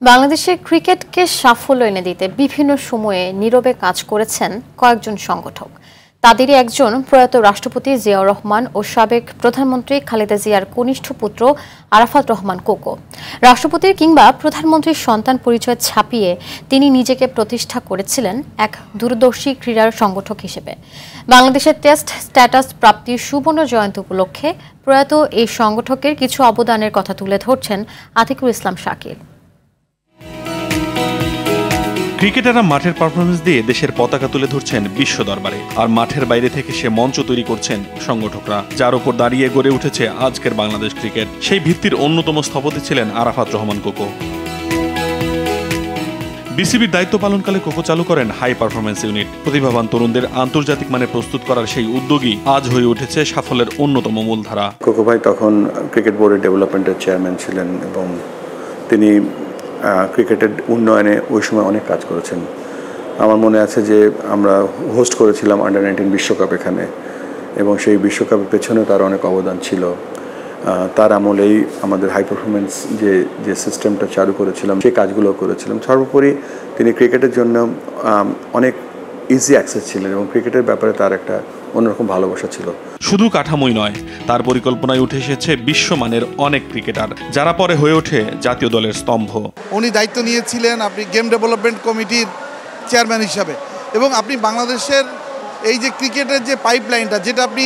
বাংলাদেশের ক্রিকেটকে সাফল্য এনে দিতে বিভিন্ন সময়ে নীরবে কাজ করেছেন কয়েকজন সংগঠক। তাদেরই একজন প্রয়াত রাষ্ট্রপতি জিয়াউর রহমান ও সাবেক প্রধানমন্ত্রী খালেদা জিয়ার কনিষ্ঠ পুত্র আরাফাত রহমান কোকো। রাষ্ট্রপতির কিংবা প্রধানমন্ত্রীর সন্তান পরিচয় ছাপিয়ে তিনি নিজেকে প্রতিষ্ঠা করেছিলেন এক দূরদর্শী ক্রীড়ার সংগঠক হিসেবে। বাংলাদেশের টেস্ট স্ট্যাটাস প্রাপ্তির সুবর্ণ জয়ন্তী উপলক্ষে প্রয়াত এই সংগঠকের কিছু অবদানের কথা তুলে ধরছেন আতিকুল ইসলাম শাকিল। ক্রিকেটাররা মাঠের পারফরমেন্স দিয়ে দেশের পতাকা তুলে ধরছেন বিশ্ব দরবারে, আর মাঠের বাইরে থেকে সে মঞ্চ তৈরি করছেন সংগঠকরা, যার উপর দাঁড়িয়ে গড়ে উঠেছে আজকের বাংলাদেশ ক্রিকেট। সেই ভিত্তির অন্যতম স্থপতি ছিলেন আরাফাত রহমান কোকো। বিসিবির দায়িত্ব পালনকালে কোকো চালু করেন হাই পারফরমেন্স ইউনিট। প্রতিভাবান তরুণদের আন্তর্জাতিক মানে প্রস্তুত করার সেই উদ্যোগই আজ হয়ে উঠেছে সাফল্যের অন্যতম মূলধারা। কোকো ভাই তখন ক্রিকেট বোর্ডের ডেভেলপমেন্টের চেয়ারম্যান ছিলেন এবং তিনি ক্রিকেটের উন্নয়নে ওই সময় অনেক কাজ করেছেন। আমার মনে আছে যে আমরা হোস্ট করেছিলাম আন্ডার-19 বিশ্বকাপ এখানে, এবং সেই বিশ্বকাপের পেছনে তার অনেক অবদান ছিল। তার আমলেই আমাদের হাই পারফরমেন্স যে সিস্টেমটা চালু করেছিলাম সেই কাজগুলো করেছিলাম। সর্বোপরি তিনি ক্রিকেটের জন্য অনেক ইজি অ্যাক্সেস ছিলেন এবং ক্রিকেটের ব্যাপারে তার একটা অন্যরকম ভালোবাসা ছিল। শুধু কাঠামোই নয়, তার পরিকল্পনায় উঠে এসেছে বিশ্বমানের অনেক ক্রিকেটার, যারা পরে হয়ে ওঠে জাতীয় দলের স্তম্ভ। উনি দায়িত্ব নিয়েছিলেন আপনি গেম ডেভেলপমেন্ট কমিটির চেয়ারম্যান হিসাবে, এবং আপনি বাংলাদেশের এই যে ক্রিকেটের যে পাইপলাইনটা, যেটা আপনি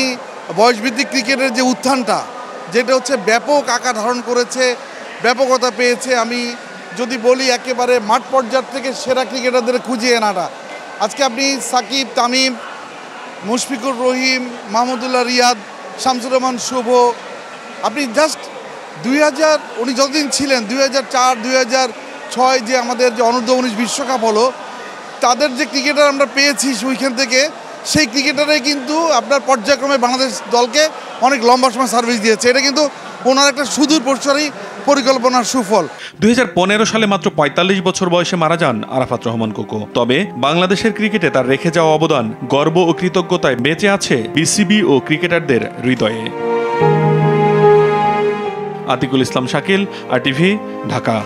বয়সভিত্তিক ক্রিকেটের যে উত্থানটা, যেটা হচ্ছে ব্যাপক আকার ধারণ করেছে, ব্যাপকতা পেয়েছে। আমি যদি বলি একেবারে মাঠ পর্যায় থেকে সেরা ক্রিকেটারদের খুঁজে আনাটা, আজকে আপনি সাকিব, তামিম, মুশফিকুর রহিম, মাহমুদুল্লাহ রিয়াদ, শামসুর রহমান শুভ, আপনি জাস্ট 2000 উনি যতদিন ছিলেন 2004, 2006 যে আমাদের যে অনূর্ধ্ব-19 বিশ্বকাপ হলো, তাদের যে ক্রিকেটার আমরা পেয়েছি ওইখান থেকে, সেই ক্রিকেটারাই কিন্তু আপনার পর্যায়ক্রমে বাংলাদেশ দলকে অনেক লম্বা সময় সার্ভিস দিয়েছে। এটা কিন্তু ওনার একটা সুদূর প্রসারী পরিকল্পনার সুফল। 2015 সালে মাত্র 45 বছর বয়সে মারা যান আরাফাত রহমান কোকো। তবে বাংলাদেশের ক্রিকেটে তার রেখে যাওয়া অবদান গর্ব ও কৃতজ্ঞতায় বেঁচে আছে বিসিবি ও ক্রিকেটারদের হৃদয়ে। আতিকুল ইসলাম শাকিল, RTV, ঢাকা।